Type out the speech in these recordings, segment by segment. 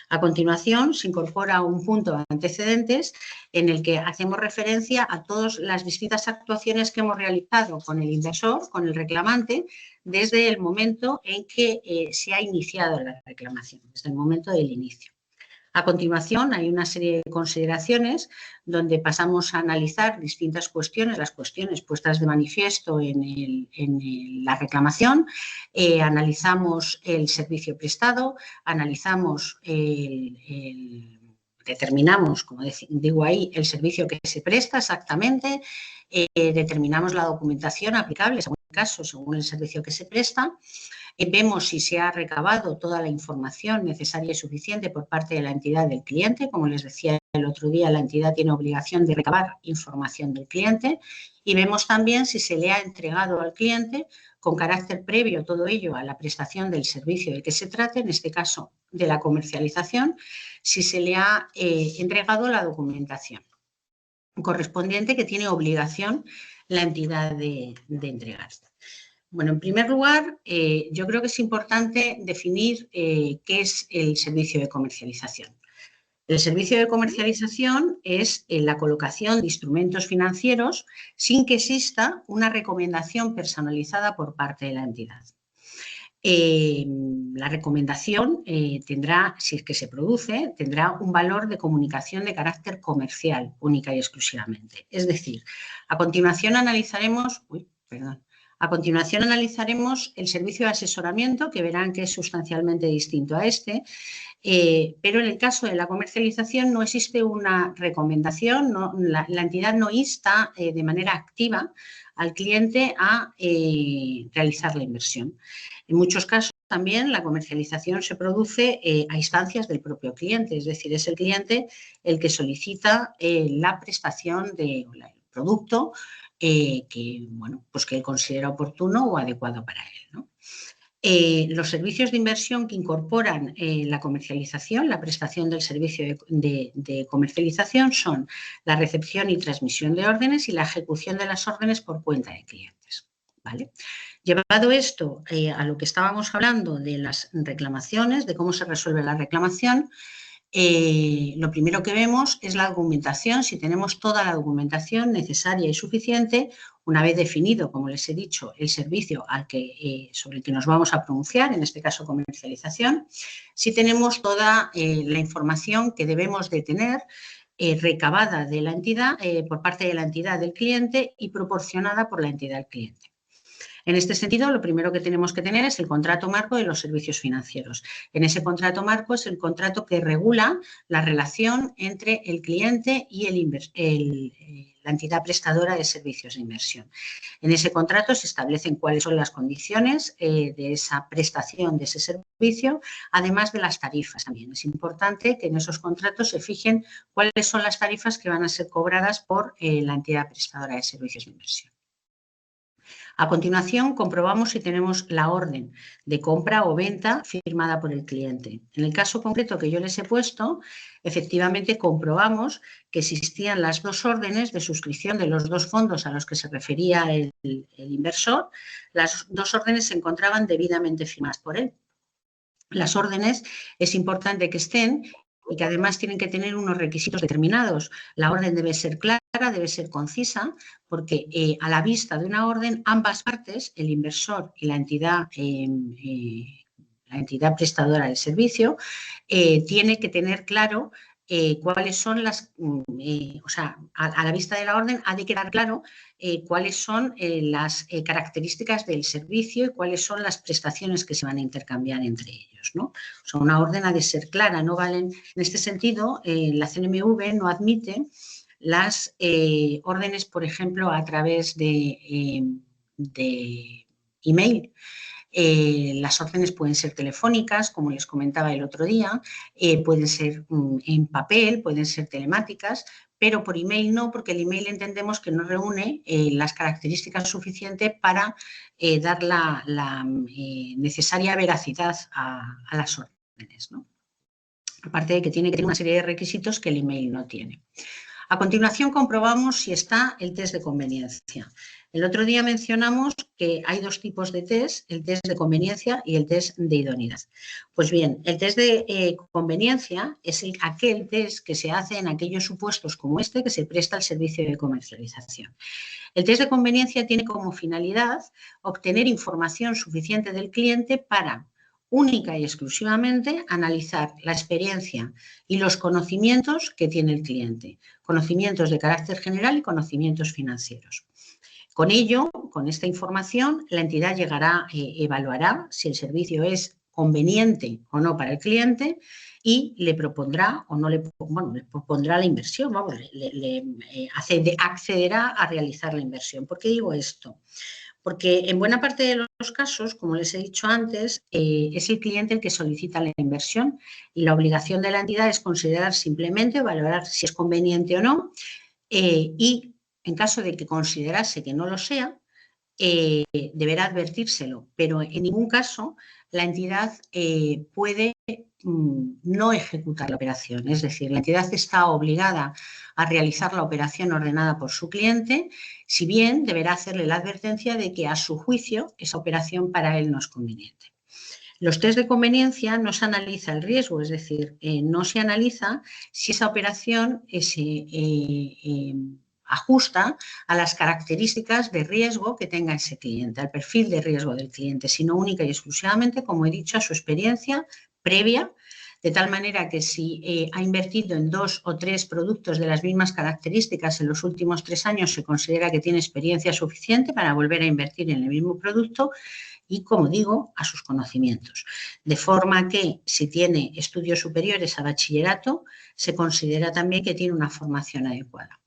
A continuación, se incorpora un punto de antecedentes en el que hacemos referencia a todas las distintas actuaciones que hemos realizado con el inversor, con el reclamante, desde el momento en que se ha iniciado la reclamación, desde el momento del inicio. A continuación, hay una serie de consideraciones donde pasamos a analizar distintas cuestiones, las cuestiones puestas de manifiesto en la reclamación, analizamos el servicio prestado, analizamos determinamos, como digo ahí, el servicio que se presta exactamente, determinamos la documentación aplicable, según el caso, según el servicio que se presta. Vemos si se ha recabado toda la información necesaria y suficiente por parte de la entidad del cliente. Como les decía el otro día, la entidad tiene obligación de recabar información del cliente. Y vemos también si se le ha entregado al cliente, con carácter previo todo ello a la prestación del servicio de que se trate, en este caso de la comercialización, si se le ha entregado la documentación correspondiente que tiene obligación la entidad de entregar. Bueno, en primer lugar, yo creo que es importante definir qué es el servicio de comercialización. El servicio de comercialización es la colocación de instrumentos financieros sin que exista una recomendación personalizada por parte de la entidad. La recomendación tendrá, si es que se produce, tendrá un valor de comunicación de carácter comercial, única y exclusivamente. Es decir, a continuación analizaremos el servicio de asesoramiento, que verán que es sustancialmente distinto a este, pero en el caso de la comercialización no existe una recomendación, la entidad no insta de manera activa al cliente a realizar la inversión. En muchos casos también la comercialización se produce a instancias del propio cliente, es decir, es el cliente el que solicita la prestación del producto que él considera oportuno o adecuado para él, ¿no? Los servicios de inversión que incorporan la comercialización, la prestación del servicio de comercialización son la recepción y transmisión de órdenes y la ejecución de las órdenes por cuenta de clientes, ¿vale? Llevado esto a lo que estábamos hablando de las reclamaciones, de cómo se resuelve la reclamación, lo primero que vemos es la documentación, si tenemos toda la documentación necesaria y suficiente, una vez definido, como les he dicho, el servicio sobre el que nos vamos a pronunciar, en este caso comercialización, si tenemos toda la información que debemos de tener recabada de la entidad, por parte de la entidad del cliente y proporcionada por la entidad del cliente. En este sentido, lo primero que tenemos que tener es el contrato marco de los servicios financieros. En ese contrato marco es el contrato que regula la relación entre el cliente y la entidad prestadora de servicios de inversión. En ese contrato se establecen cuáles son las condiciones de esa prestación de ese servicio, además de las tarifas también. Es importante que en esos contratos se fijen cuáles son las tarifas que van a ser cobradas por la entidad prestadora de servicios de inversión. A continuación, comprobamos si tenemos la orden de compra o venta firmada por el cliente. En el caso concreto que yo les he puesto, efectivamente comprobamos que existían las dos órdenes de suscripción de los dos fondos a los que se refería el inversor. Las dos órdenes se encontraban debidamente firmadas por él. Las órdenes es importante que estén y que además tienen que tener unos requisitos determinados. La orden debe ser clara, debe ser concisa, porque a la vista de una orden, ambas partes, el inversor y la entidad prestadora del servicio, tiene que tener claro cuáles son a la vista de la orden ha de quedar claro cuáles son las características del servicio y cuáles son las prestaciones que se van a intercambiar entre ellos, ¿no? O sea, una orden ha de ser clara, no valen. En este sentido, la CNMV no admite las órdenes, por ejemplo, a través de email. Las órdenes pueden ser telefónicas, como les comentaba el otro día, pueden ser en papel, pueden ser telemáticas, pero por email no, porque el email entendemos que no reúne las características suficientes para dar la necesaria veracidad a las órdenes, ¿no? Aparte de que tiene que tener una serie de requisitos que el email no tiene. A continuación comprobamos si está el test de conveniencia. El otro día mencionamos que hay dos tipos de test, el test de conveniencia y el test de idoneidad. Pues bien, el test de conveniencia es aquel test que se hace en aquellos supuestos como este que se presta al servicio de comercialización. El test de conveniencia tiene como finalidad obtener información suficiente del cliente para única y exclusivamente analizar la experiencia y los conocimientos que tiene el cliente, conocimientos de carácter general y conocimientos financieros. Con ello, con esta información, la entidad evaluará si el servicio es conveniente o no para el cliente y le propondrá o no le propondrá la inversión, accederá a realizar la inversión. ¿Por qué digo esto? Porque en buena parte de los casos, como les he dicho antes, es el cliente el que solicita la inversión y la obligación de la entidad es considerar simplemente, valorar si es conveniente o no y en caso de que considerase que no lo sea, deberá advertírselo, pero en ningún caso la entidad puede no ejecutar la operación. Es decir, la entidad está obligada a realizar la operación ordenada por su cliente, si bien deberá hacerle la advertencia de que a su juicio esa operación para él no es conveniente. Los test de conveniencia no se analiza el riesgo, es decir, no se analiza si esa operación se ajusta a las características de riesgo que tenga ese cliente, al perfil de riesgo del cliente, sino única y exclusivamente, como he dicho, a su experiencia previa, de tal manera que si ha invertido en 2 o 3 productos de las mismas características en los últimos 3 años, se considera que tiene experiencia suficiente para volver a invertir en el mismo producto y, como digo, a sus conocimientos. De forma que si tiene estudios superiores a bachillerato, se considera también que tiene una formación adecuada.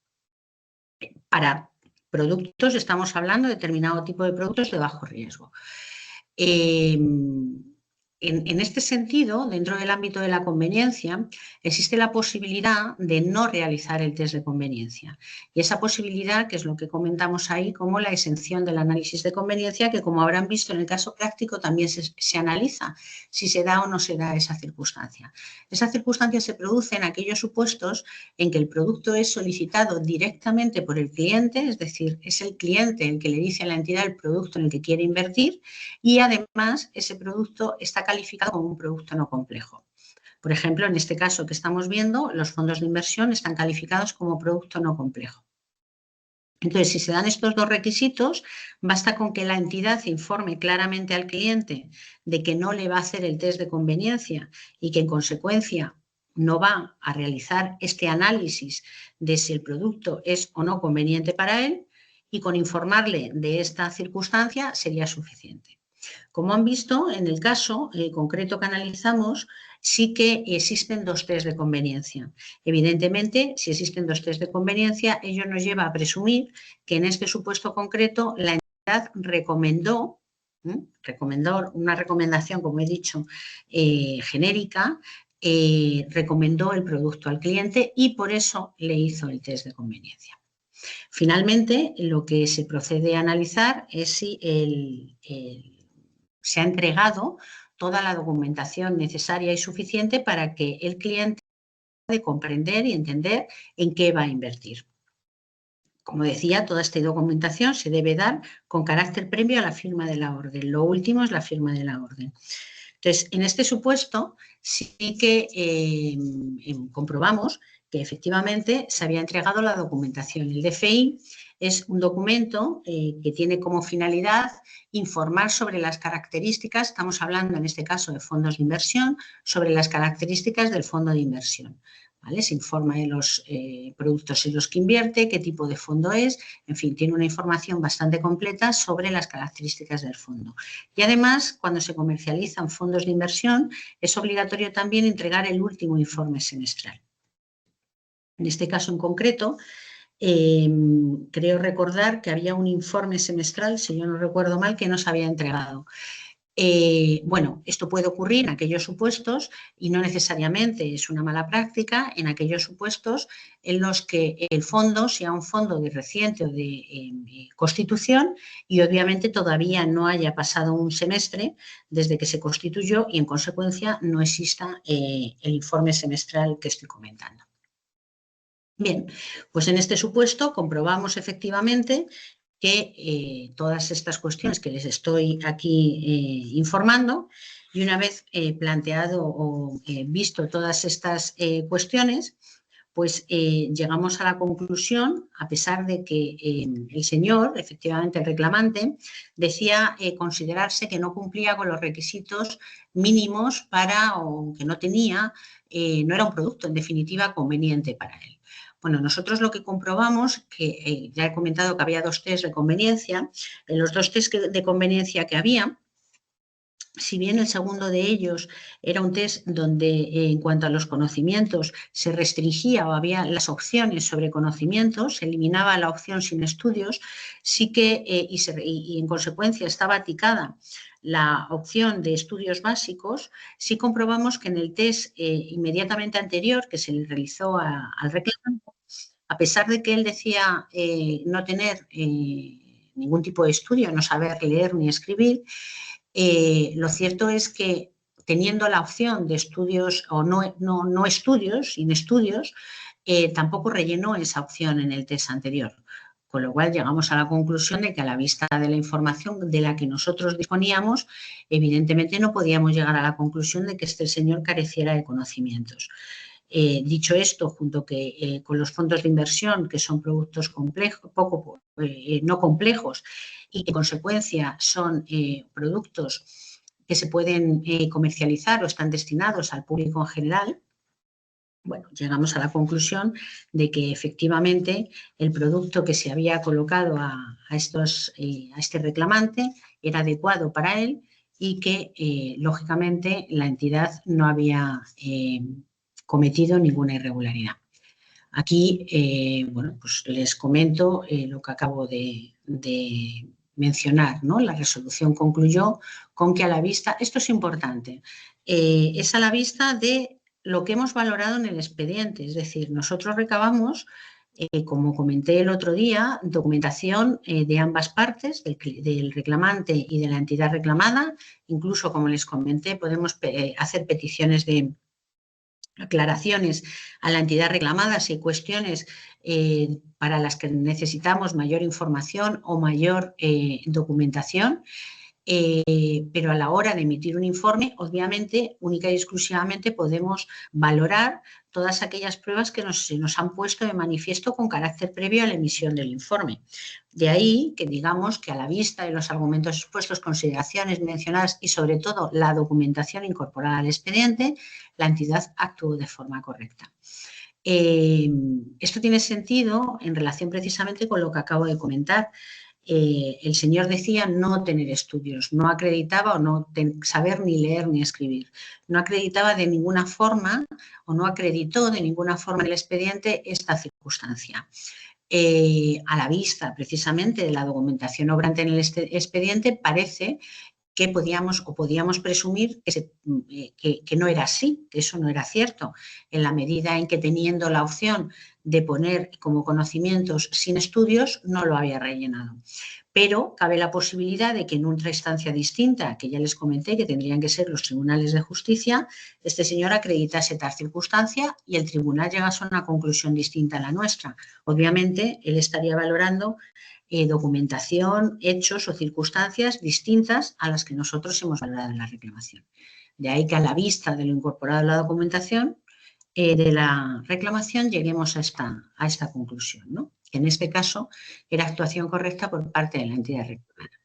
Para productos estamos hablando de determinado tipo de productos de bajo riesgo. En este sentido, dentro del ámbito de la conveniencia, existe la posibilidad de no realizar el test de conveniencia. Y esa posibilidad, que es lo que comentamos ahí, como la exención del análisis de conveniencia, que como habrán visto en el caso práctico también se analiza si se da o no se da esa circunstancia. Esa circunstancia se produce en aquellos supuestos en que el producto es solicitado directamente por el cliente, es decir, es el cliente el que le dice a la entidad el producto en el que quiere invertir y además ese producto está calificado como un producto no complejo. Por ejemplo, en este caso que estamos viendo, los fondos de inversión están calificados como producto no complejo. Entonces, si se dan estos dos requisitos, basta con que la entidad informe claramente al cliente de que no le va a hacer el test de conveniencia y que en consecuencia no va a realizar este análisis de si el producto es o no conveniente para él y con informarle de esta circunstancia sería suficiente. Como han visto, en el caso concreto que analizamos, sí que existen dos test de conveniencia. Evidentemente, si existen dos test de conveniencia, ello nos lleva a presumir que en este supuesto concreto la entidad recomendó una recomendación, como he dicho, genérica, recomendó el producto al cliente y por eso le hizo el test de conveniencia. Finalmente, lo que se procede a analizar es si se ha entregado toda la documentación necesaria y suficiente para que el cliente pueda comprender y entender en qué va a invertir. Como decía, toda esta documentación se debe dar con carácter previo a la firma de la orden. Lo último es la firma de la orden. Entonces, en este supuesto sí que comprobamos que efectivamente se había entregado la documentación. El DFI es un documento que tiene como finalidad informar sobre las características, estamos hablando en este caso de fondos de inversión, sobre las características del fondo de inversión. ¿Vale? Se informa de los productos en los que invierte, qué tipo de fondo es, en fin, tiene una información bastante completa sobre las características del fondo. Y además, cuando se comercializan fondos de inversión, es obligatorio también entregar el último informe semestral. En este caso en concreto, creo recordar que había un informe semestral, si yo no recuerdo mal, que no se había entregado. Bueno, esto puede ocurrir en aquellos supuestos y no necesariamente es una mala práctica, en aquellos supuestos en los que el fondo sea un fondo de reciente o de constitución y obviamente todavía no haya pasado un semestre desde que se constituyó y en consecuencia no exista el informe semestral que estoy comentando. Bien, pues en este supuesto comprobamos efectivamente que todas estas cuestiones que les estoy aquí informando, y una vez planteado o visto todas estas cuestiones, pues llegamos a la conclusión, a pesar de que el señor, efectivamente el reclamante, decía considerarse que no cumplía con los requisitos mínimos para, o que no tenía, no era un producto en definitiva conveniente para él. Bueno, nosotros lo que comprobamos, que ya he comentado que había 2 test de conveniencia, en los 2 test de conveniencia que había, si bien el segundo de ellos era un test donde en cuanto a los conocimientos se restringía o había las opciones sobre conocimientos, se eliminaba la opción sin estudios, sí que, y en consecuencia estaba ticada la opción de estudios básicos, sí comprobamos que en el test inmediatamente anterior que se le realizó al reclamante, a pesar de que él decía no tener ningún tipo de estudio, no saber leer ni escribir, lo cierto es que teniendo la opción de estudios o no estudios, sin estudios, tampoco rellenó esa opción en el test anterior. Con lo cual llegamos a la conclusión de que a la vista de la información de la que nosotros disponíamos, evidentemente no podíamos llegar a la conclusión de que este señor careciera de conocimientos. Dicho esto, junto con los fondos de inversión, que son productos complejos, no complejos y que en consecuencia son productos que se pueden comercializar o están destinados al público en general, bueno, llegamos a la conclusión de que efectivamente el producto que se había colocado a este reclamante era adecuado para él y que, lógicamente, la entidad no había cometido ninguna irregularidad. Aquí, bueno, pues les comento lo que acabo de mencionar, ¿no? La resolución concluyó con que a la vista, esto es importante, es a la vista de lo que hemos valorado en el expediente, es decir, nosotros recabamos, como comenté el otro día, documentación de ambas partes, del reclamante y de la entidad reclamada, incluso, como les comenté, podemos hacer peticiones de aclaraciones a la entidad reclamada si hay cuestiones para las que necesitamos mayor información o mayor documentación, pero a la hora de emitir un informe, obviamente, única y exclusivamente podemos valorar todas aquellas pruebas que se nos han puesto de manifiesto con carácter previo a la emisión del informe. De ahí que digamos que a la vista de los argumentos expuestos, consideraciones mencionadas y sobre todo la documentación incorporada al expediente, la entidad actuó de forma correcta. Esto tiene sentido en relación precisamente con lo que acabo de comentar. El señor decía no tener estudios, no acreditaba o no saber ni leer ni escribir. No acreditaba de ninguna forma o no acreditó de ninguna forma en el expediente esta circunstancia. A la vista precisamente de la documentación obrante en el expediente parece que podíamos presumir que no era así, que eso no era cierto, en la medida en que teniendo la opción de poner como conocimientos sin estudios, no lo había rellenado. Pero cabe la posibilidad de que en otra instancia distinta, que ya les comenté que tendrían que ser los tribunales de justicia, este señor acreditase tal circunstancia y el tribunal llegase a una conclusión distinta a la nuestra. Obviamente, él estaría valorando documentación, hechos o circunstancias distintas a las que nosotros hemos valorado en la reclamación. De ahí que a la vista de lo incorporado en la documentación de la reclamación lleguemos a esta conclusión, ¿no? Que en este caso era actuación correcta por parte de la entidad reclamada.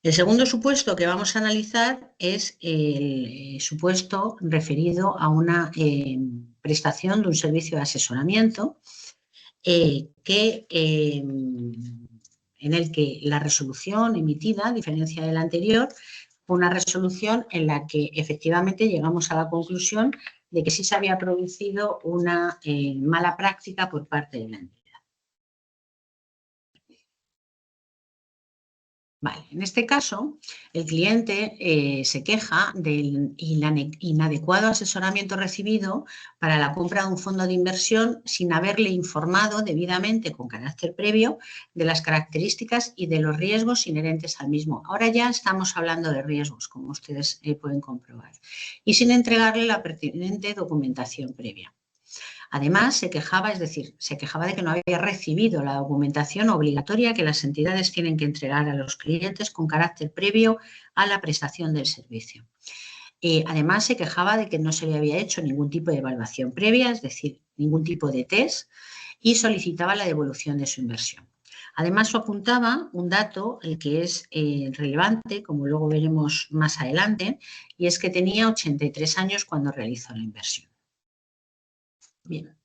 El segundo supuesto que vamos a analizar es el supuesto referido a una prestación de un servicio de asesoramiento en el que la resolución emitida, a diferencia de la anterior, fue una resolución en la que efectivamente llegamos a la conclusión de que sí se había producido una mala práctica por parte de la entidad. Vale, en este caso, el cliente se queja del inadecuado asesoramiento recibido para la compra de un fondo de inversión sin haberle informado debidamente con carácter previo de las características y de los riesgos inherentes al mismo. Ahora ya estamos hablando de riesgos, como ustedes pueden comprobar, y sin entregarle la pertinente documentación previa. Además, se quejaba, es decir, se quejaba de que no había recibido la documentación obligatoria que las entidades tienen que entregar a los clientes con carácter previo a la prestación del servicio. Además, se quejaba de que no se le había hecho ningún tipo de evaluación previa, es decir, ningún tipo de test, y solicitaba la devolución de su inversión. Además, apuntaba un dato que es relevante, como luego veremos más adelante, y es que tenía 83 años cuando realizó la inversión. Bien,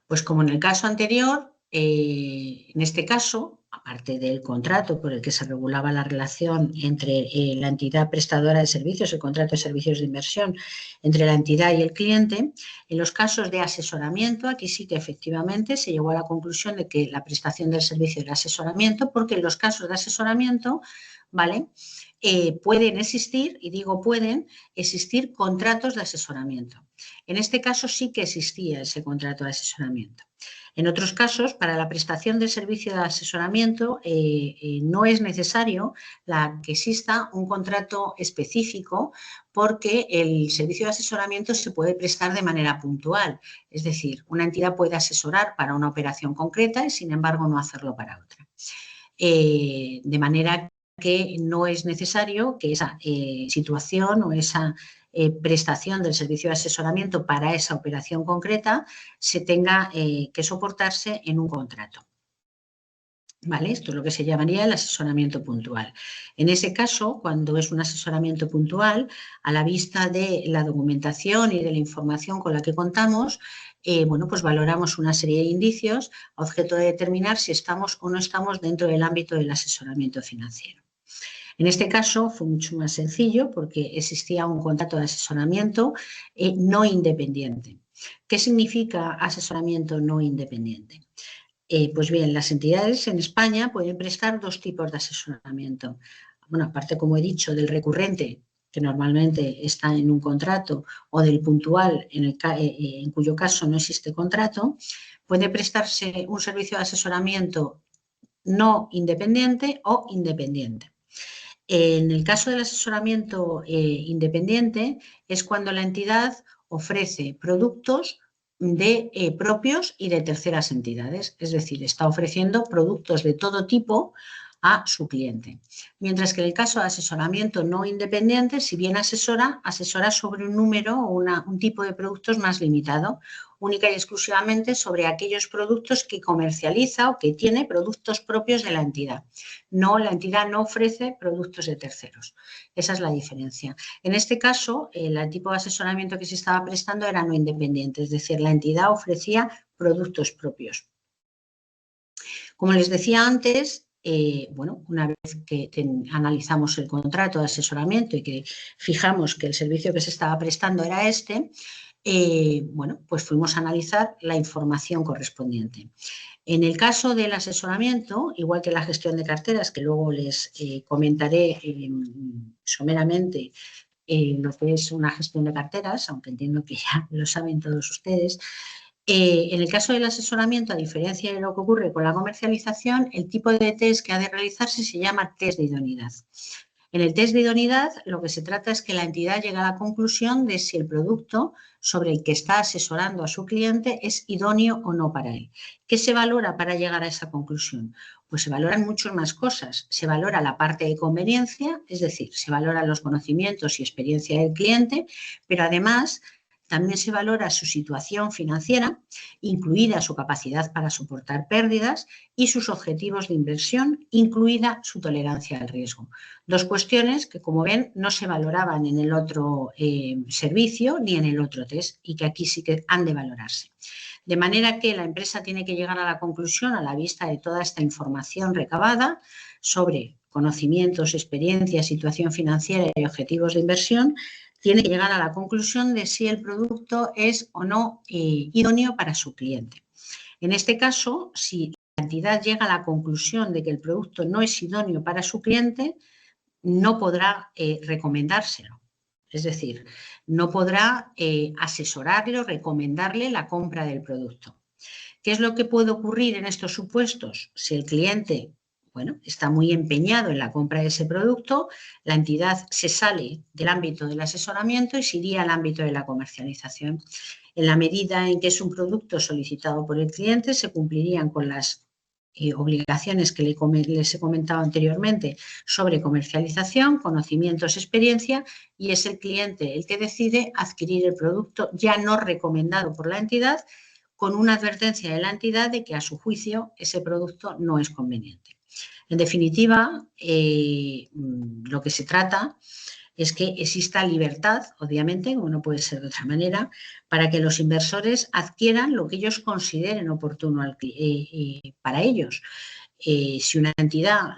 pues como en el caso anterior, en este caso, aparte del contrato por el que se regulaba la relación entre la entidad prestadora de servicios, el contrato de servicios de inversión entre la entidad y el cliente, en los casos de asesoramiento, aquí sí que efectivamente se llegó a la conclusión de que la prestación del servicio era asesoramiento, porque en los casos de asesoramiento, ¿vale?, pueden existir, y digo pueden existir contratos de asesoramiento. En este caso sí que existía ese contrato de asesoramiento. En otros casos, para la prestación del servicio de asesoramiento no es necesario que exista un contrato específico, porque el servicio de asesoramiento se puede prestar de manera puntual. Es decir, una entidad puede asesorar para una operación concreta y, sin embargo, no hacerlo para otra. De manera que no es necesario que esa situación o esa prestación del servicio de asesoramiento para esa operación concreta se tenga que soportarse en un contrato. ¿Vale? Esto es lo que se llamaría el asesoramiento puntual. En ese caso, cuando es un asesoramiento puntual, a la vista de la documentación y de la información con la que contamos, bueno, pues valoramos una serie de indicios a objeto de determinar si estamos o no estamos dentro del ámbito del asesoramiento financiero. En este caso fue mucho más sencillo porque existía un contrato de asesoramiento no independiente. ¿Qué significa asesoramiento no independiente? Pues bien, las entidades en España pueden prestar dos tipos de asesoramiento. Bueno, aparte, como he dicho, del recurrente, que normalmente está en un contrato, o del puntual, en cuyo caso no existe contrato, puede prestarse un servicio de asesoramiento no independiente o independiente. En el caso del asesoramiento independiente es cuando la entidad ofrece productos propios y de terceras entidades, es decir, está ofreciendo productos de todo tipo a su cliente. Mientras que en el caso de asesoramiento no independiente, si bien asesora sobre un número o un tipo de productos más limitado, única y exclusivamente sobre aquellos productos que comercializa o que tiene productos propios de la entidad. No, la entidad no ofrece productos de terceros. Esa es la diferencia. En este caso, el tipo de asesoramiento que se estaba prestando era no independiente, es decir, la entidad ofrecía productos propios. Como les decía antes, bueno, una vez que analizamos el contrato de asesoramiento y que fijamos que el servicio que se estaba prestando era este, bueno, pues fuimos a analizar la información correspondiente. En el caso del asesoramiento, igual que la gestión de carteras, que luego les comentaré someramente lo que es una gestión de carteras, aunque entiendo que ya lo saben todos ustedes, en el caso del asesoramiento, a diferencia de lo que ocurre con la comercialización, el tipo de test que ha de realizarse se llama test de idoneidad. En el test de idoneidad, lo que se trata es que la entidad llegue a la conclusión de si el producto sobre el que está asesorando a su cliente es idóneo o no para él. ¿Qué se valora para llegar a esa conclusión? Pues se valoran muchas más cosas. Se valora la parte de conveniencia, es decir, se valoran los conocimientos y experiencia del cliente, pero además también se valora su situación financiera, incluida su capacidad para soportar pérdidas, y sus objetivos de inversión, incluida su tolerancia al riesgo. Dos cuestiones que, como ven, no se valoraban en el otro servicio ni en el otro test y que aquí sí que han de valorarse. De manera que la empresa tiene que llegar a la conclusión, a la vista de toda esta información recabada sobre conocimientos, experiencia, situación financiera y objetivos de inversión, tiene que llegar a la conclusión de si el producto es o no idóneo para su cliente. En este caso, si la entidad llega a la conclusión de que el producto no es idóneo para su cliente, no podrá recomendárselo. Es decir, no podrá asesorarle o recomendarle la compra del producto. ¿Qué es lo que puede ocurrir en estos supuestos? Si el cliente bueno, está muy empeñado en la compra de ese producto, la entidad se sale del ámbito del asesoramiento y se iría al ámbito de la comercialización. En la medida en que es un producto solicitado por el cliente, se cumplirían con las obligaciones que les he comentado anteriormente sobre comercialización, conocimientos, experiencia, y es el cliente el que decide adquirir el producto ya no recomendado por la entidad, con una advertencia de la entidad de que a su juicio ese producto no es conveniente. En definitiva, lo que se trata es que exista libertad, obviamente, como no puede ser de otra manera, para que los inversores adquieran lo que ellos consideren oportuno para ellos. Si una entidad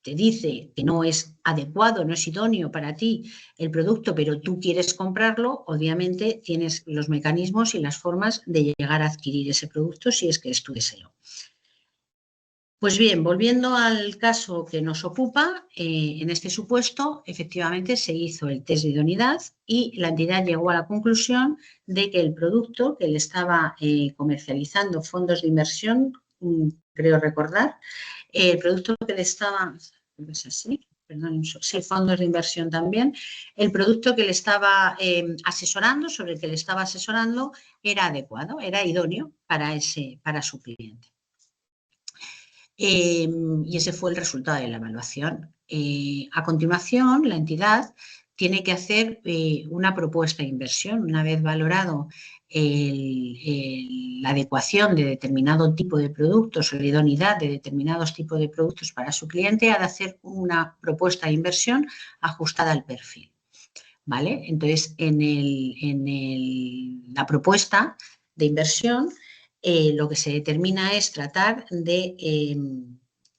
te dice que no es adecuado, no es idóneo para ti el producto, pero tú quieres comprarlo, obviamente tienes los mecanismos y las formas de llegar a adquirir ese producto si es que es tu deseo. Pues bien, volviendo al caso que nos ocupa, en este supuesto, efectivamente se hizo el test de idoneidad y la entidad llegó a la conclusión de que el producto que le estaba comercializando fondos de inversión, creo recordar, el producto que le estaba, es así, perdón, sí, fondos de inversión también, el producto que le estaba asesorando, sobre el que le estaba asesorando, era adecuado, era idóneo para su cliente. Y ese fue el resultado de la evaluación. A continuación, la entidad tiene que hacer una propuesta de inversión. Una vez valorado la adecuación de determinado tipo de productos o la idoneidad de determinados tipos de productos para su cliente, ha de hacer una propuesta de inversión ajustada al perfil. ¿Vale? Entonces, en la propuesta de inversión, lo que se determina es tratar de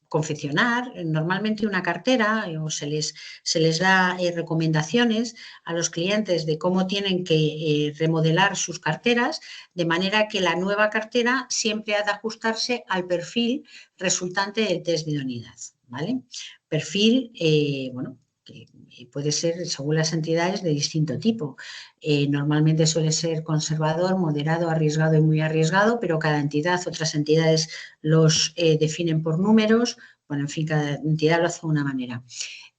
confeccionar normalmente una cartera, o se les da recomendaciones a los clientes de cómo tienen que remodelar sus carteras, de manera que la nueva cartera siempre ha de ajustarse al perfil resultante del test de idoneidad. ¿Vale? Perfil, bueno, que puede ser, según las entidades, de distinto tipo. Normalmente suele ser conservador, moderado, arriesgado y muy arriesgado, pero cada entidad, otras entidades los definen por números. Bueno, en fin, cada entidad lo hace de una manera.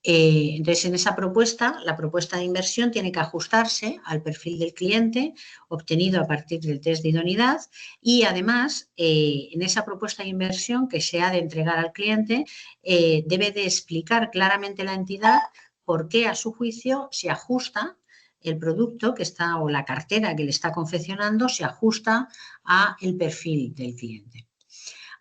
Entonces, en esa propuesta, la propuesta de inversión tiene que ajustarse al perfil del cliente obtenido a partir del test de idoneidad y, además, en esa propuesta de inversión que se ha de entregar al cliente, debe de explicar claramente la entidad por qué, a su juicio, se ajusta el producto que está o la cartera que le está confeccionando, se ajusta al perfil del cliente.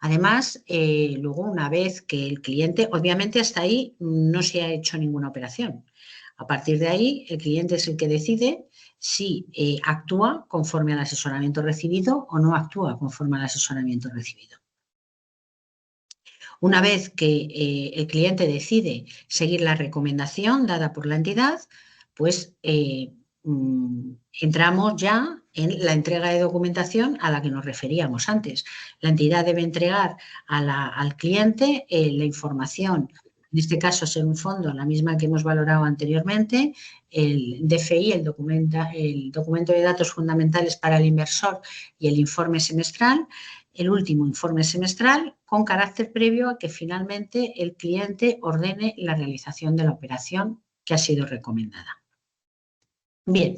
Además, luego, una vez que el cliente, obviamente hasta ahí no se ha hecho ninguna operación. A partir de ahí, el cliente es el que decide si actúa conforme al asesoramiento recibido o no actúa conforme al asesoramiento recibido. Una vez que el cliente decide seguir la recomendación dada por la entidad, pues entramos ya en la entrega de documentación a la que nos referíamos antes. La entidad debe entregar al cliente la información, en este caso ser un fondo, la misma que hemos valorado anteriormente, el DFI, el documento de datos fundamentales para el inversor, y el informe semestral, el último informe semestral, con carácter previo a que finalmente el cliente ordene la realización de la operación que ha sido recomendada. Bien,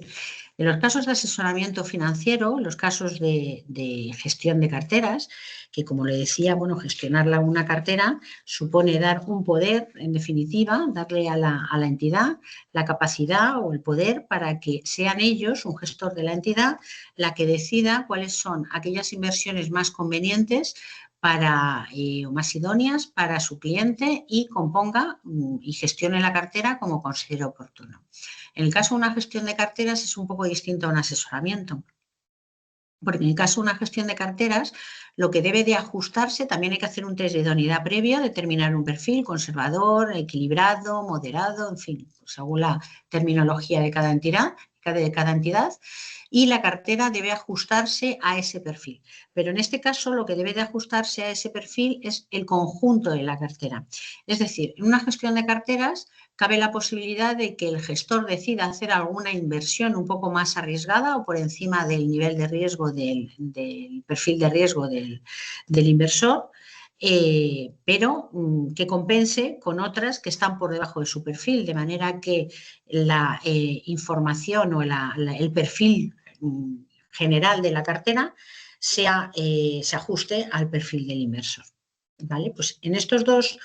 en los casos de asesoramiento financiero, los casos de gestión de carteras, que como le decía, bueno, gestionar una cartera supone dar un poder, en definitiva, darle a la entidad la capacidad o el poder para que sean ellos, un gestor de la entidad, la que decida cuáles son aquellas inversiones más convenientes o más idóneas para su cliente y componga y gestione la cartera como considere oportuno. En el caso de una gestión de carteras es un poco distinto a un asesoramiento, porque en el caso de una gestión de carteras, lo que debe de ajustarse, también hay que hacer un test de idoneidad previo, determinar un perfil conservador, equilibrado, moderado, en fin, según la terminología de cada entidad, y la cartera debe ajustarse a ese perfil. Pero en este caso lo que debe de ajustarse a ese perfil es el conjunto de la cartera. Es decir, en una gestión de carteras cabe la posibilidad de que el gestor decida hacer alguna inversión un poco más arriesgada o por encima del nivel de riesgo del perfil de riesgo del inversor, pero que compense con otras que están por debajo de su perfil, de manera que la información o el perfil general de la cartera se ajuste al perfil del inversor. ¿Vale? Pues en estos dos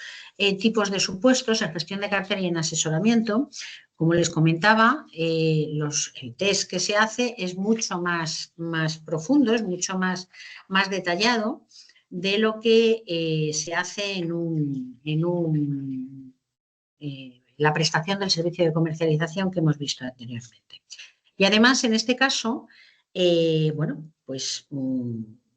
tipos de supuestos, en gestión de cartera y en asesoramiento, como les comentaba, el test que se hace es mucho más profundo, es mucho más detallado de lo que se hace la prestación del servicio de comercialización que hemos visto anteriormente. Y además, en este caso,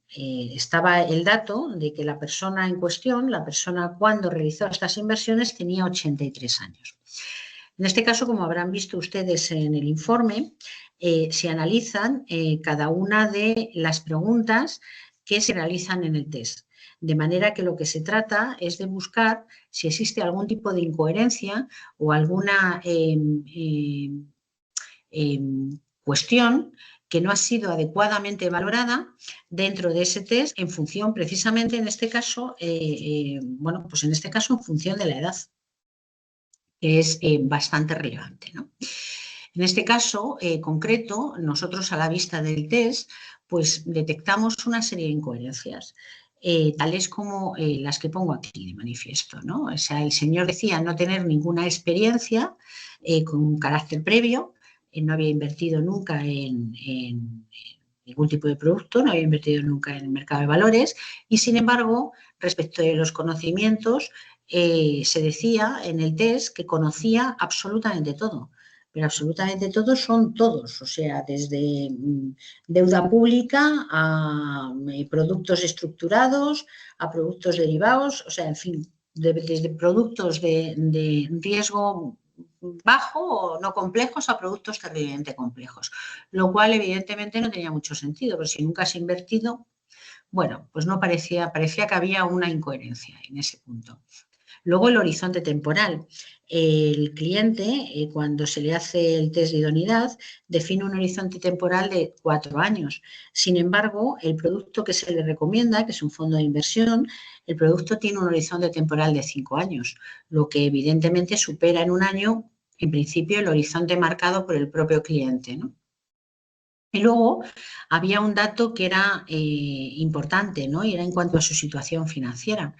estaba el dato de que la persona en cuestión, la persona cuando realizó estas inversiones, tenía 83 años. En este caso, como habrán visto ustedes en el informe, se analizan cada una de las preguntas que se realizan en el test. De manera que lo que se trata es de buscar si existe algún tipo de incoherencia o alguna cuestión que no ha sido adecuadamente valorada dentro de ese test en función, precisamente en este caso, pues en este caso en función de la edad, que es bastante relevante, ¿no? En este caso concreto, nosotros a la vista del test, pues detectamos una serie de incoherencias. Tales como las que pongo aquí de manifiesto, ¿no? O sea, el señor decía no tener ninguna experiencia con un carácter previo, no había invertido nunca en ningún tipo de producto, no había invertido nunca en el mercado de valores y, sin embargo, respecto de los conocimientos, se decía en el test que conocía absolutamente todo. Pero absolutamente todos son todos, o sea, desde deuda pública a productos estructurados, a productos derivados, o sea, en fin, desde productos de riesgo bajo o no complejos a productos terriblemente complejos, lo cual evidentemente no tenía mucho sentido, pero si nunca has invertido, bueno, pues no parecía que había una incoherencia en ese punto. Luego el horizonte temporal. El cliente, cuando se le hace el test de idoneidad, define un horizonte temporal de 4 años. Sin embargo, el producto que se le recomienda, que es un fondo de inversión, el producto tiene un horizonte temporal de 5 años, lo que evidentemente supera en un año, en principio, el horizonte marcado por el propio cliente, ¿no? Y luego había un dato que era importante, ¿no? Y era en cuanto a su situación financiera.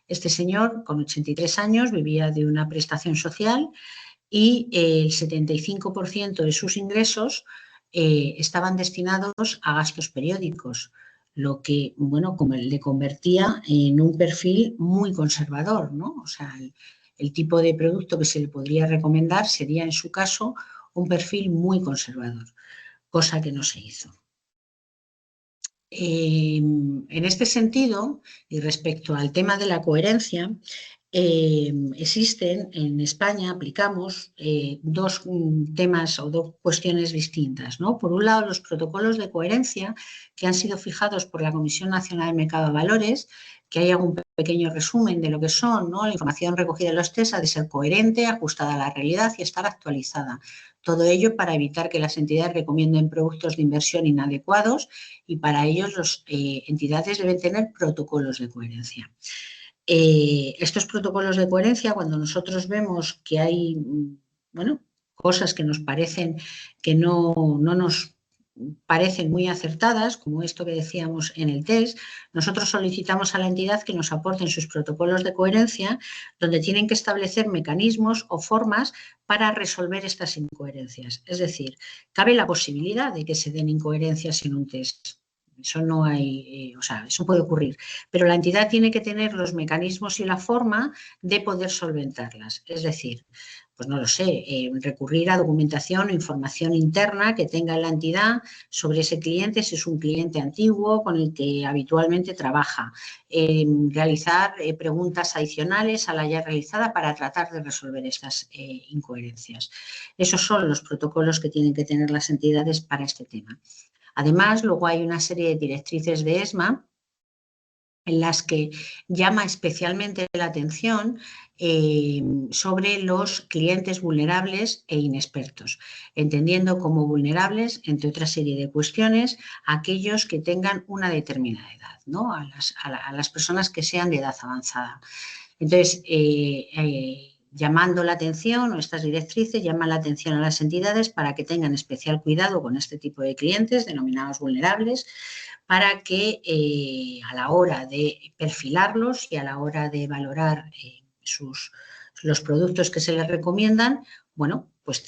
Este señor, con 83 años, vivía de una prestación social y el 75% de sus ingresos estaban destinados a gastos periódicos, lo que, bueno, como le convertía en un perfil muy conservador, ¿no? O sea, el tipo de producto que se le podría recomendar sería, en su caso, un perfil muy conservador, cosa que no se hizo. En este sentido, y respecto al tema de la coherencia, existen en España, aplicamos dos temas o dos cuestiones distintas, ¿no? Por un lado, los protocolos de coherencia que han sido fijados por la Comisión Nacional del Mercado de Valores, que hay algún pequeño resumen de lo que son, ¿no? La información recogida en los test ha de ser coherente, ajustada a la realidad y estar actualizada. Todo ello para evitar que las entidades recomienden productos de inversión inadecuados y para ello las entidades deben tener protocolos de coherencia. Estos protocolos de coherencia, cuando nosotros vemos que hay, bueno, cosas que nos parecen que no nos parecen muy acertadas, como esto que decíamos en el test, nosotros solicitamos a la entidad que nos aporten sus protocolos de coherencia, donde tienen que establecer mecanismos o formas para resolver estas incoherencias. Es decir, cabe la posibilidad de que se den incoherencias en un test. Eso no hay, o sea, eso puede ocurrir, pero la entidad tiene que tener los mecanismos y la forma de poder solventarlas. Es decir, pues no lo sé, recurrir a documentación o información interna que tenga la entidad sobre ese cliente, si es un cliente antiguo con el que habitualmente trabaja, realizar preguntas adicionales a la ya realizada para tratar de resolver estas incoherencias. Esos son los protocolos que tienen que tener las entidades para este tema. Además, luego hay una serie de directrices de ESMA en las que llama especialmente la atención sobre los clientes vulnerables e inexpertos, entendiendo como vulnerables, entre otra serie de cuestiones, aquellos que tengan una determinada edad, ¿no? a las personas que sean de edad avanzada. Entonces, llamando la atención, o estas directrices llaman la atención a las entidades para que tengan especial cuidado con este tipo de clientes denominados vulnerables, para que a la hora de perfilarlos y a la hora de valorar los productos que se les recomiendan, bueno, pues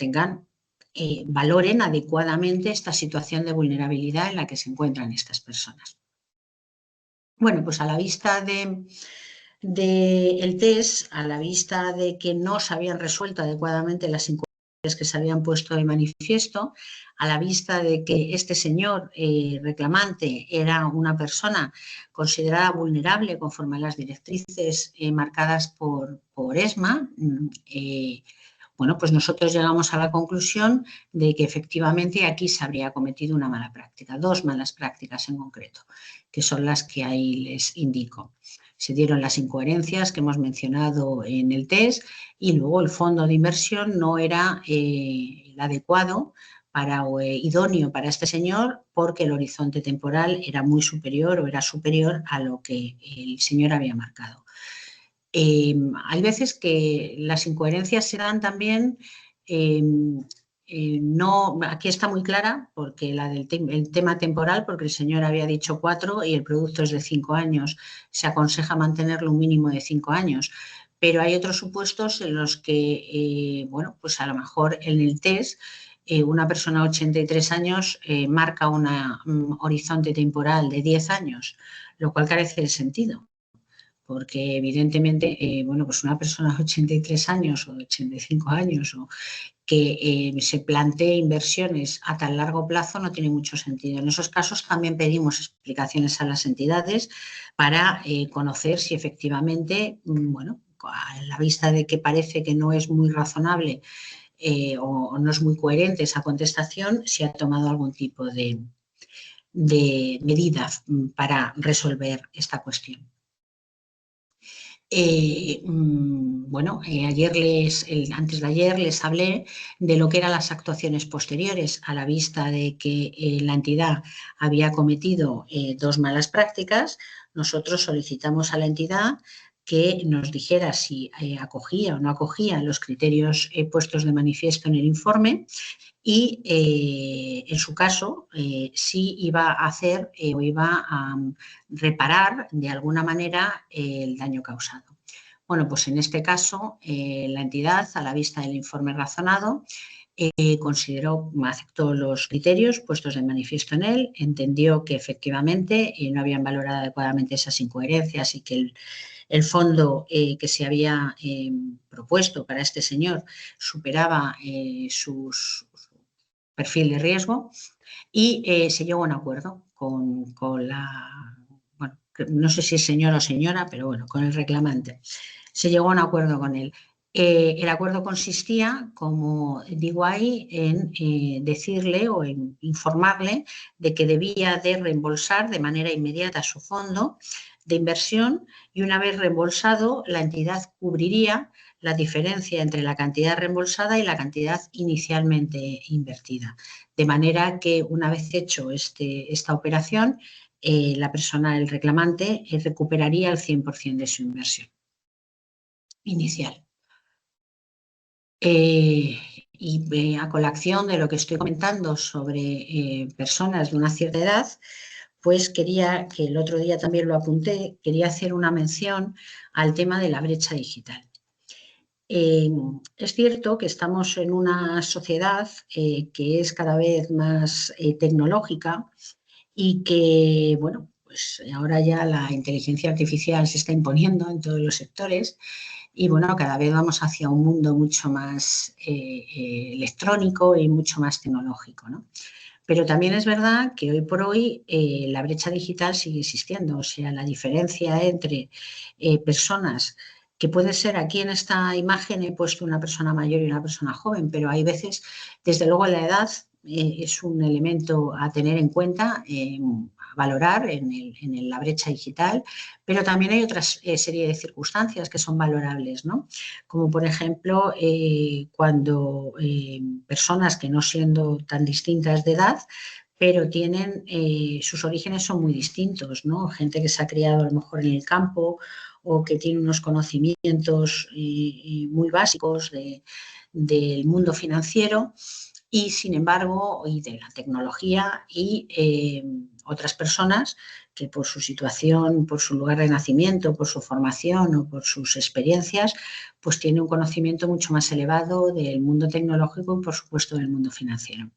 valoren adecuadamente esta situación de vulnerabilidad en la que se encuentran estas personas. Bueno, pues a la vista del test, a la vista de que no se habían resuelto adecuadamente las incoherencias que se habían puesto de manifiesto, a la vista de que este señor reclamante era una persona considerada vulnerable conforme a las directrices marcadas por ESMA, bueno, pues nosotros llegamos a la conclusión de que efectivamente aquí se habría cometido una mala práctica, 2 malas prácticas en concreto, que son las que ahí les indico. Se dieron las incoherencias que hemos mencionado en el test y luego el fondo de inversión no era el adecuado o idóneo para este señor, porque el horizonte temporal era muy superior o era superior a lo que el señor había marcado. Hay veces que las incoherencias se dan también, no, aquí está muy clara, porque el tema temporal, porque el señor había dicho 4 y el producto es de 5 años, se aconseja mantenerlo un mínimo de 5 años, pero hay otros supuestos en los que, bueno, pues a lo mejor en el test una persona de 83 años marca un horizonte temporal de 10 años, lo cual carece de sentido. Porque evidentemente, bueno, pues una persona de 83 años o de 85 años o que se plantee inversiones a tan largo plazo no tiene mucho sentido. En esos casos también pedimos explicaciones a las entidades para conocer si efectivamente, bueno, a la vista de que parece que no es muy razonable o no es muy coherente esa contestación, si ha tomado algún tipo de medidas para resolver esta cuestión. Bueno, antes de ayer les hablé de lo que eran las actuaciones posteriores a la vista de que la entidad había cometido 2 malas prácticas. Nosotros solicitamos a la entidad que nos dijera si acogía o no acogía los criterios puestos de manifiesto en el informe y en su caso sí iba a hacer o iba a reparar de alguna manera el daño causado. Bueno, pues en este caso la entidad, a la vista del informe razonado, aceptó los criterios puestos de manifiesto en él, entendió que efectivamente no habían valorado adecuadamente esas incoherencias y que el fondo que se había propuesto para este señor superaba su perfil de riesgo y se llegó a un acuerdo con la, bueno, no sé si es señor o señora, pero bueno, con el reclamante. Se llegó a un acuerdo con él. El acuerdo consistía, como digo ahí, en decirle o en informarle de que debía de reembolsar de manera inmediata su fondo de inversión y una vez reembolsado la entidad cubriría la diferencia entre la cantidad reembolsada y la cantidad inicialmente invertida. De manera que una vez hecho esta operación, la persona, el reclamante, recuperaría el 100% de su inversión inicial. Y a colación de lo que estoy comentando sobre personas de una cierta edad, pues quería, que el otro día también lo apunté, quería hacer una mención al tema de la brecha digital. Es cierto que estamos en una sociedad que es cada vez más tecnológica y que, bueno, pues ahora ya la inteligencia artificial se está imponiendo en todos los sectores y, bueno, cada vez vamos hacia un mundo mucho más electrónico y mucho más tecnológico, ¿no? Pero también es verdad que hoy por hoy la brecha digital sigue existiendo, o sea, la diferencia entre personas, que puede ser, aquí en esta imagen he puesto una persona mayor y una persona joven, pero hay veces, desde luego la edad es un elemento a tener en cuenta. valorar en la brecha digital, pero también hay otra serie de circunstancias que son valorables, ¿no? Como por ejemplo, cuando personas que no siendo tan distintas de edad, pero tienen, sus orígenes son muy distintos, ¿no? Gente que se ha criado a lo mejor en el campo o que tiene unos conocimientos muy básicos del mundo financiero y, sin embargo, y de la tecnología y otras personas que por su situación, por su lugar de nacimiento, por su formación o por sus experiencias, pues tienen un conocimiento mucho más elevado del mundo tecnológico y, por supuesto, del mundo financiero.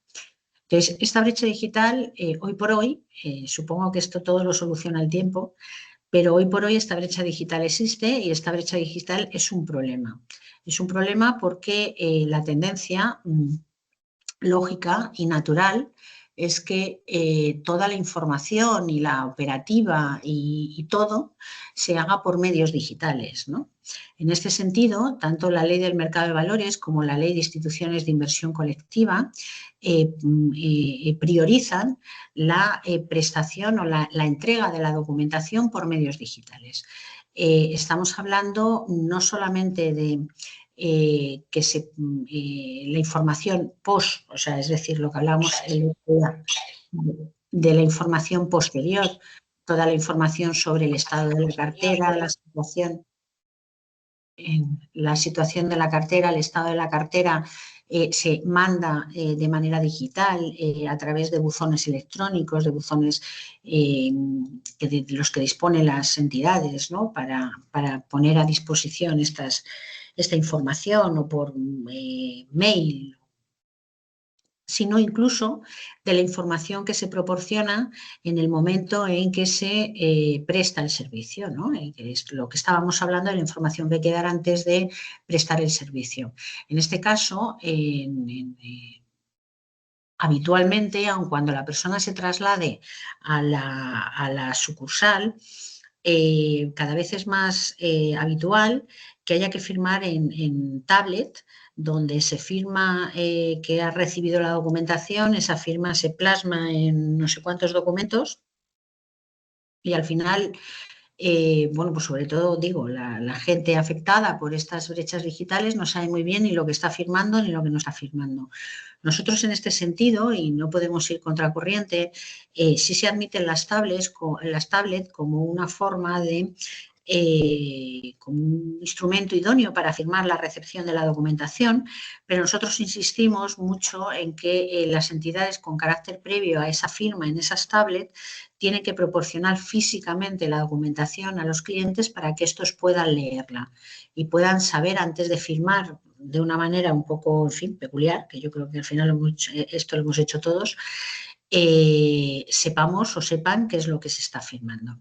Entonces, esta brecha digital, hoy por hoy, supongo que esto todo lo soluciona el tiempo, pero hoy por hoy esta brecha digital existe y esta brecha digital es un problema. Es un problema porque la tendencia lógica y natural es que toda la información y la operativa y todo se haga por medios digitales, ¿no? En este sentido, tanto la Ley del Mercado de Valores como la Ley de Instituciones de Inversión Colectiva priorizan la prestación o la entrega de la documentación por medios digitales. Estamos hablando no solamente de la información post, o sea, es decir, lo que hablamos de la información posterior, toda la información sobre el estado de la cartera, la situación de la cartera, el estado de la cartera se manda de manera digital a través de buzones electrónicos, de buzones de los que disponen las entidades, ¿no? para poner a disposición esta información o por mail, sino incluso de la información que se proporciona en el momento en que se presta el servicio, ¿no? Que es lo que estábamos hablando de la información que hay que dar antes de prestar el servicio. En este caso, habitualmente, aun cuando la persona se traslade a la sucursal, cada vez es más habitual que haya que firmar en tablet, donde se firma que ha recibido la documentación, esa firma se plasma en no sé cuántos documentos y al final, bueno, pues sobre todo digo, la gente afectada por estas brechas digitales no sabe muy bien ni lo que está firmando ni lo que no está firmando. Nosotros en este sentido, y no podemos ir contracorriente, sí se admiten las tablets como una forma de como un instrumento idóneo para firmar la recepción de la documentación, pero nosotros insistimos mucho en que las entidades con carácter previo a esa firma en esas tablets tienen que proporcionar físicamente la documentación a los clientes para que estos puedan leerla y puedan saber antes de firmar de una manera un poco, en fin, peculiar, que yo creo que al final esto lo hemos hecho todos, sepamos o sepan qué es lo que se está firmando.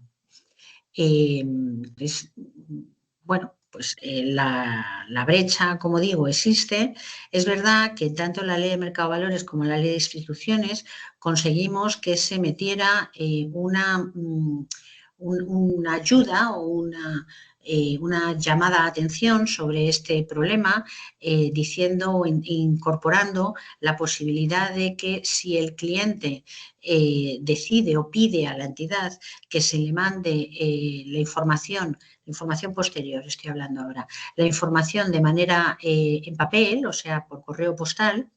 Bueno, pues la brecha, como digo, existe. Es verdad que tanto la Ley de Mercado de Valores como la Ley de Instituciones conseguimos que se metiera una ayuda o una llamada a atención sobre este problema, diciendo o incorporando la posibilidad de que si el cliente decide o pide a la entidad que se le mande la información posterior, estoy hablando ahora, la información de manera en papel, o sea, por correo postal,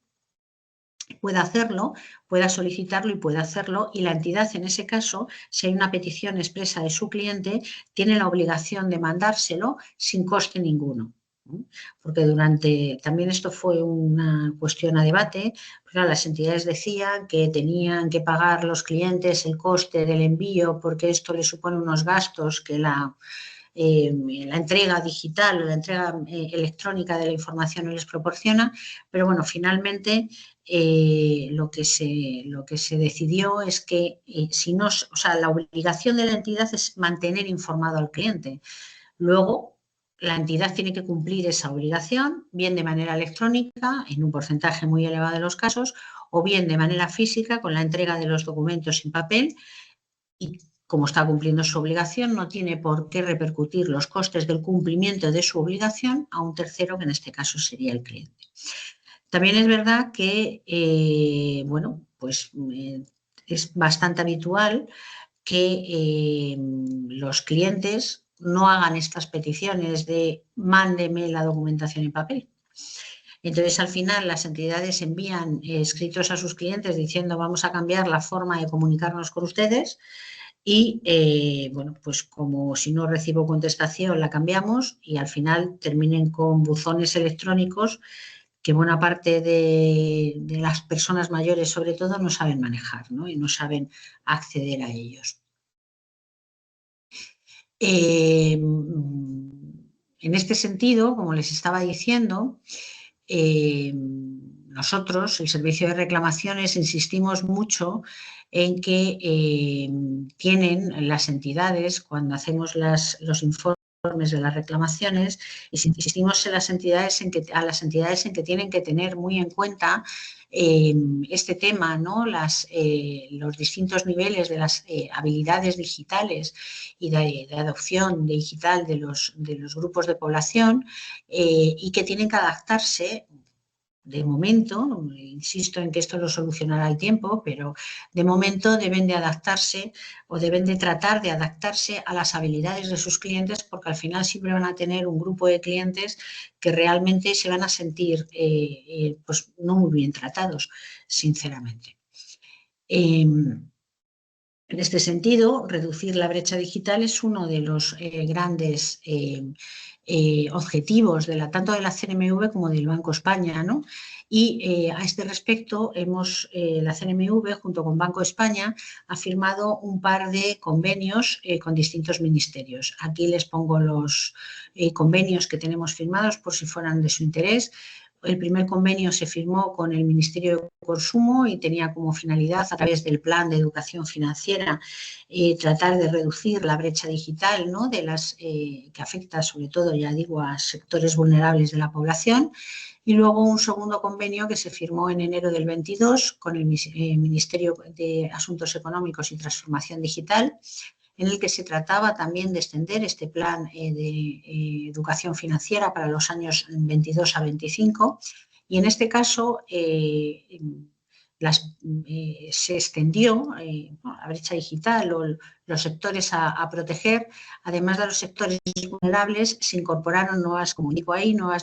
pueda hacerlo, pueda solicitarlo y pueda hacerlo, y la entidad en ese caso, si hay una petición expresa de su cliente, tiene la obligación de mandárselo sin coste ninguno. Porque también esto fue una cuestión a debate, pero las entidades decían que tenían que pagar los clientes el coste del envío porque esto le supone unos gastos que la entrega digital o la entrega electrónica de la información no les proporciona, pero bueno, finalmente lo que se decidió es que si no, o sea, la obligación de la entidad es mantener informado al cliente. Luego, la entidad tiene que cumplir esa obligación, bien de manera electrónica, en un porcentaje muy elevado de los casos, o bien de manera física, con la entrega de los documentos en papel, y como está cumpliendo su obligación, no tiene por qué repercutir los costes del cumplimiento de su obligación a un tercero, que en este caso sería el cliente. También es verdad que, bueno, pues es bastante habitual que los clientes no hagan estas peticiones de mándeme la documentación en papel. Entonces, al final, las entidades envían escritos a sus clientes diciendo vamos a cambiar la forma de comunicarnos con ustedes y, bueno, pues como si no recibo contestación, la cambiamos y al final terminen con buzones electrónicos que buena parte de las personas mayores, sobre todo, no saben manejar, ¿no? Y no saben acceder a ellos. En este sentido, como les estaba diciendo, nosotros, el Servicio de Reclamaciones, insistimos mucho en que tienen las entidades, cuando hacemos los informes de las reclamaciones, y insistimos en las entidades a las entidades en que tienen que tener muy en cuenta este tema, ¿no? Los distintos niveles de las habilidades digitales y de adopción digital de los grupos de población y que tienen que adaptarse. De momento, insisto en que esto lo solucionará el tiempo, pero de momento deben de adaptarse o deben de tratar de adaptarse a las habilidades de sus clientes, porque al final siempre van a tener un grupo de clientes que realmente se van a sentir pues no muy bien tratados, sinceramente. En este sentido, reducir la brecha digital es uno de los grandes objetivos tanto de la CNMV como del Banco España, ¿no? Y a este respecto, la CNMV, junto con Banco España, ha firmado un par de convenios con distintos ministerios. Aquí les pongo los convenios que tenemos firmados por si fueran de su interés. El primer convenio se firmó con el Ministerio de Consumo y tenía como finalidad, a través del Plan de Educación Financiera, tratar de reducir la brecha digital, ¿no? Que afecta sobre todo, ya digo, a sectores vulnerables de la población. Y luego un segundo convenio que se firmó en enero del 22 con el Ministerio de Asuntos Económicos y Transformación Digital, en el que se trataba también de extender este plan de educación financiera para los años 22 a 25. Y en este caso se extendió la brecha digital o los sectores a proteger. Además de los sectores vulnerables, se incorporaron nuevas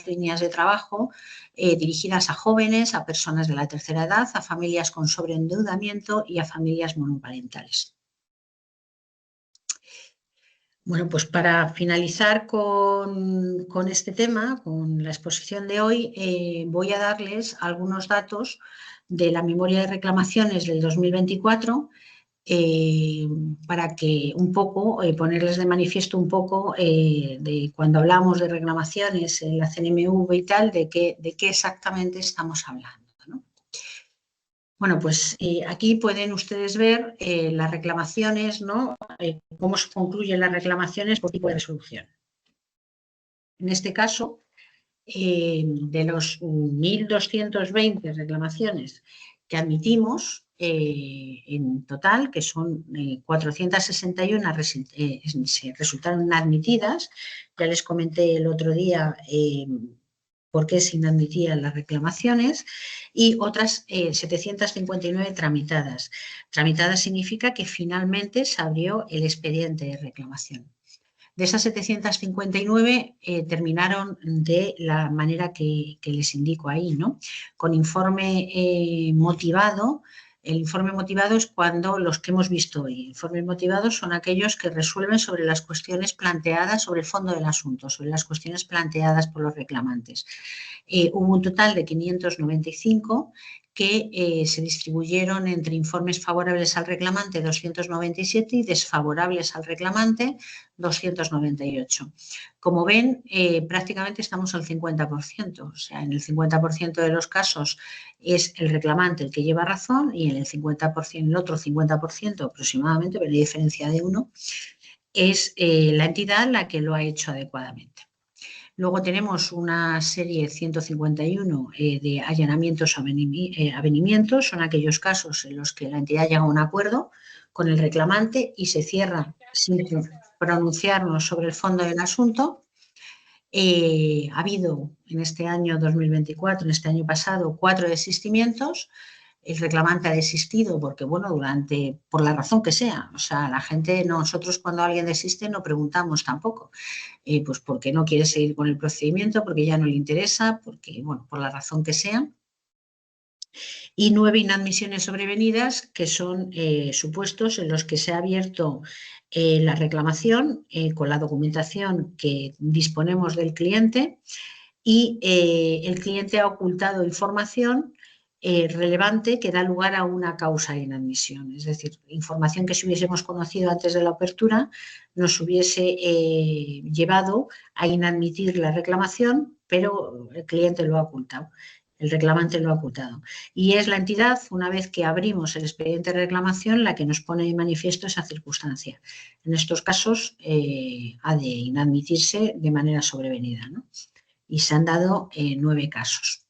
líneas de trabajo dirigidas a jóvenes, a personas de la tercera edad, a familias con sobreendeudamiento y a familias monoparentales. Bueno, pues para finalizar con este tema, con la exposición de hoy, voy a darles algunos datos de la memoria de reclamaciones del 2024 para que un poco, ponerles de manifiesto un poco de cuando hablamos de reclamaciones en la CNMV y tal, de qué exactamente estamos hablando, ¿no? Bueno, pues aquí pueden ustedes ver las reclamaciones, ¿no? Cómo se concluyen las reclamaciones por tipo de resolución. En este caso, de los 1.220 reclamaciones que admitimos en total, que son 461 resultaron inadmitidas. Ya les comenté el otro día por qué se inadmitían las reclamaciones, y otras 759 tramitadas. Tramitadas significa que finalmente se abrió el expediente de reclamación. De esas 759 terminaron de la manera que les indico ahí, ¿no? Con informe motivado. El informe motivado es cuando los que hemos visto hoy. Informes motivados son aquellos que resuelven sobre las cuestiones planteadas, sobre el fondo del asunto, sobre las cuestiones planteadas por los reclamantes. Hubo un total de 595 que se distribuyeron entre informes favorables al reclamante 297 y desfavorables al reclamante 298. Como ven, prácticamente estamos al 50%, o sea, en el 50% de los casos es el reclamante el que lleva razón y en el otro 50% aproximadamente, pero hay diferencia de uno, es la entidad la que lo ha hecho adecuadamente. Luego tenemos una serie 151 de allanamientos o avenimientos. Son aquellos casos en los que la entidad llega a un acuerdo con el reclamante y se cierra sin pronunciarnos sobre el fondo del asunto. Ha habido en este año 2024, en este año pasado, 4 desistimientos. el reclamante ha desistido porque, bueno, por la razón que sea. O sea, la gente, nosotros cuando alguien desiste no preguntamos tampoco. Pues porque no quiere seguir con el procedimiento, porque ya no le interesa, porque, bueno, por la razón que sea. Y 9 inadmisiones sobrevenidas, que son supuestos en los que se ha abierto la reclamación con la documentación que disponemos del cliente y el cliente ha ocultado información relevante que da lugar a una causa de inadmisión. Es decir, información que si hubiésemos conocido antes de la apertura nos hubiese llevado a inadmitir la reclamación, pero el cliente lo ha ocultado. El reclamante lo ha ocultado. Y es la entidad, una vez que abrimos el expediente de reclamación, la que nos pone de manifiesto esa circunstancia. En estos casos ha de inadmitirse de manera sobrevenida, ¿no? Y se han dado 9 casos.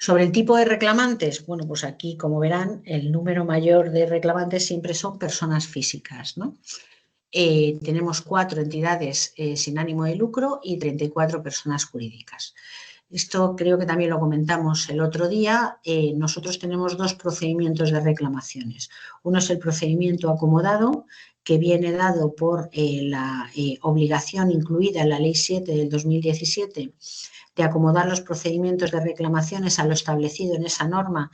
Sobre el tipo de reclamantes, bueno, pues aquí, como verán, el número mayor de reclamantes siempre son personas físicas, ¿no? Tenemos 4 entidades sin ánimo de lucro y 34 personas jurídicas. Esto creo que también lo comentamos el otro día. Nosotros tenemos 2 procedimientos de reclamaciones. Uno es el procedimiento acomodado, que viene dado por la obligación incluida en la Ley 7 del 2017 de acomodar los procedimientos de reclamaciones a lo establecido en esa norma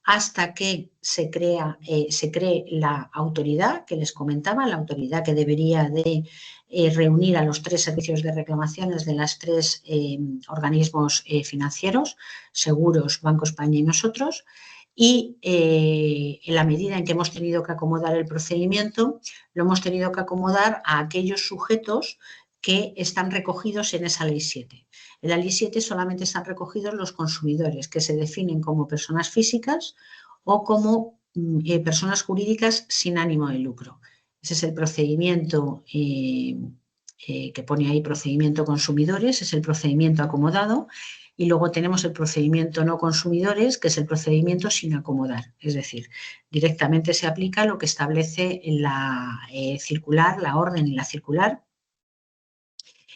hasta que se cree la autoridad que les comentaba, la autoridad que debería de reunir a los 3 servicios de reclamaciones de los 3 organismos financieros, Seguros, Banco España y nosotros. Y en la medida en que hemos tenido que acomodar el procedimiento, lo hemos tenido que acomodar a aquellos sujetos que están recogidos en esa Ley 7. En la Ley 7 solamente están recogidos los consumidores, que se definen como personas físicas o como personas jurídicas sin ánimo de lucro. Ese es el procedimiento que pone ahí, procedimiento consumidores, es el procedimiento acomodado. Y luego tenemos el procedimiento no consumidores, que es el procedimiento sin acomodar. Es decir, directamente se aplica lo que establece la circular, la orden y la circular,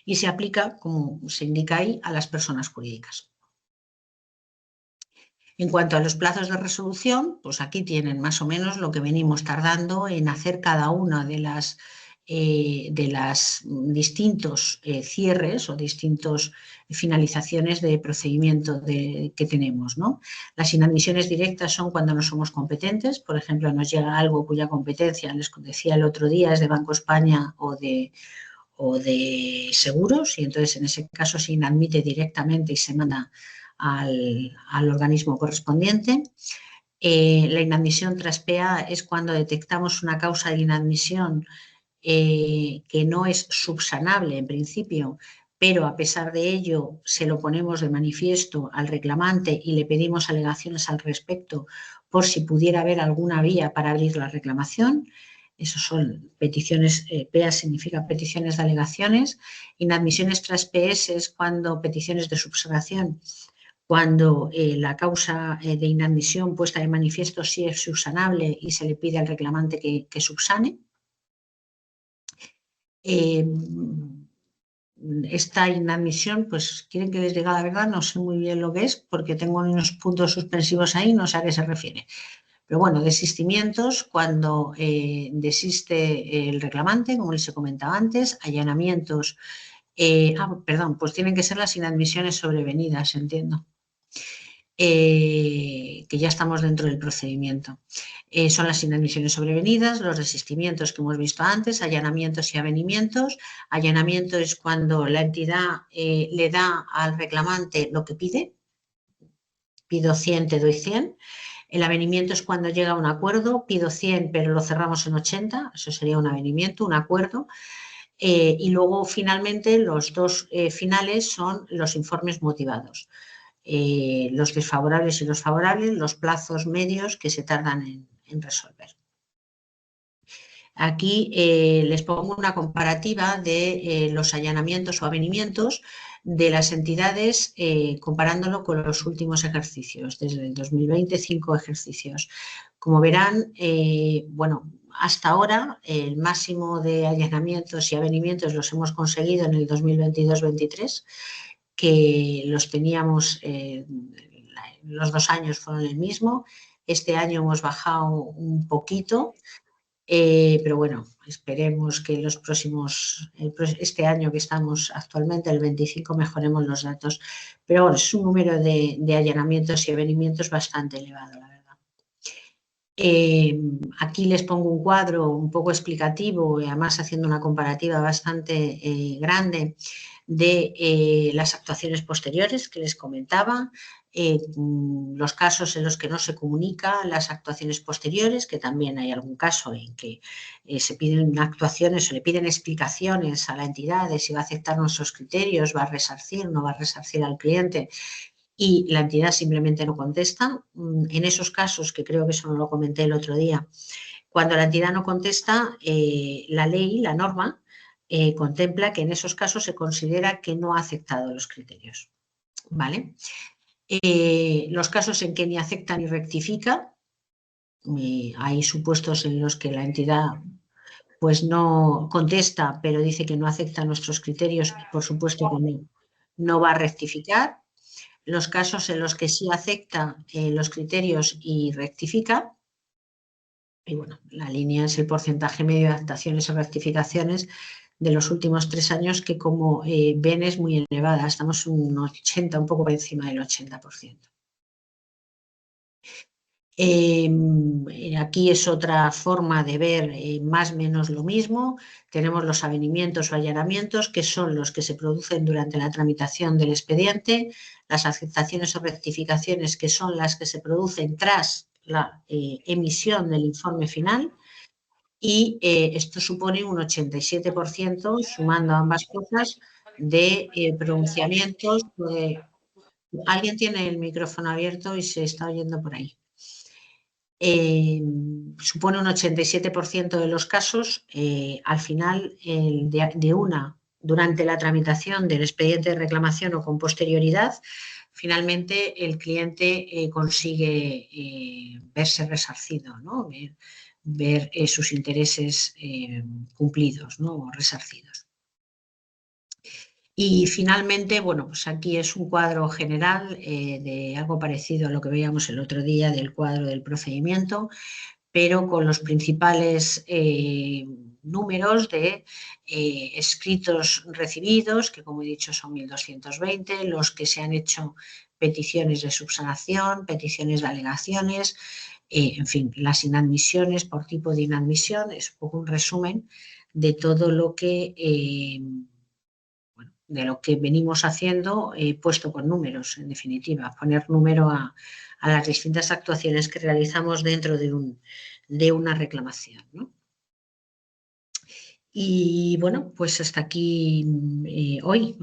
y se aplica, como se indica ahí, a las personas jurídicas. En cuanto a los plazos de resolución, pues aquí tienen más o menos lo que venimos tardando en hacer cada una de las distintos cierres o distintas finalizaciones de procedimiento que tenemos, ¿no? Las inadmisiones directas son cuando no somos competentes. Por ejemplo, nos llega algo cuya competencia, les decía el otro día, es de Banco España o de seguros, y entonces en ese caso se inadmite directamente y se manda al organismo correspondiente. La inadmisión tras PA es cuando detectamos una causa de inadmisión que no es subsanable en principio, pero a pesar de ello se lo ponemos de manifiesto al reclamante y le pedimos alegaciones al respecto por si pudiera haber alguna vía para abrir la reclamación. Esos son peticiones, PEA significa peticiones de alegaciones. Inadmisiones tras PS es cuando peticiones de subsanación, cuando la causa de inadmisión puesta de manifiesto sí es subsanable y se le pide al reclamante que subsane. Esta inadmisión, pues quieren que les diga la verdad, no sé muy bien lo que es, porque tengo unos puntos suspensivos ahí, no sé a qué se refiere. Pero bueno, desistimientos, cuando desiste el reclamante, como les he comentado antes, allanamientos, perdón, pues tienen que ser las inadmisiones sobrevenidas, entiendo. Que ya estamos dentro del procedimiento. Son las inadmisiones sobrevenidas, los desistimientos que hemos visto antes, allanamientos y avenimientos. Allanamiento es cuando la entidad le da al reclamante lo que pide. Pido 100, te doy 100. El avenimiento es cuando llega a un acuerdo, pido 100 pero lo cerramos en 80, eso sería un avenimiento, un acuerdo. Y luego finalmente los 2 finales son los informes motivados. Los desfavorables y los favorables, los plazos medios que se tardan en resolver. Aquí les pongo una comparativa de los allanamientos o avenimientos de las entidades comparándolo con los últimos ejercicios, desde el 2020, 5 ejercicios. Como verán, bueno, hasta ahora el máximo de allanamientos y avenimientos los hemos conseguido en el 2022-23, que los teníamos, los 2 años fueron el mismo. Este año hemos bajado un poquito, pero bueno, esperemos que este año que estamos actualmente, el 25, mejoremos los datos. Pero bueno, es un número de allanamientos y avenimientos bastante elevado, la verdad. Aquí les pongo un cuadro un poco explicativo y además haciendo una comparativa bastante grande de las actuaciones posteriores que les comentaba, los casos en los que no se comunica, las actuaciones posteriores, que también hay algún caso en que se piden actuaciones o le piden explicaciones a la entidad de si va a aceptar nuestros criterios, va a resarcir, no va a resarcir al cliente, y la entidad simplemente no contesta. En esos casos, que creo que eso no lo comenté el otro día, cuando la entidad no contesta, la ley, la norma, contempla que en esos casos se considera que no ha aceptado los criterios. ¿Vale? Los casos en que ni acepta ni rectifica, hay supuestos en los que la entidad pues no contesta, pero dice que no acepta nuestros criterios y por supuesto que no va a rectificar. Los casos en los que sí acepta los criterios y rectifica, y bueno, la línea es el porcentaje medio de adaptaciones o rectificaciones de los últimos 3 años, que como ven es muy elevada, estamos un 80, un poco por encima del 80%. Aquí es otra forma de ver más o menos lo mismo. Tenemos los avenimientos o allanamientos, que son los que se producen durante la tramitación del expediente, las aceptaciones o rectificaciones, que son las que se producen tras la emisión del informe final, y esto supone un 87%, sumando ambas cosas, de pronunciamientos. Alguien tiene el micrófono abierto y se está oyendo por ahí. Supone un 87% de los casos, al final, durante la tramitación del expediente de reclamación o con posterioridad, finalmente el cliente consigue verse resarcido, ¿no? ver sus intereses cumplidos, ¿no? O resarcidos. Y finalmente, bueno, pues aquí es un cuadro general de algo parecido a lo que veíamos el otro día del cuadro del procedimiento, pero con los principales números de escritos recibidos, que como he dicho son 1.220, los que se han hecho peticiones de subsanación, peticiones de alegaciones, en fin, las inadmisiones por tipo de inadmisión. Es un poco un resumen de todo lo que de lo que venimos haciendo, puesto con números, en definitiva, poner número a las distintas actuaciones que realizamos dentro de una reclamación, ¿no? Y bueno, pues hasta aquí hoy.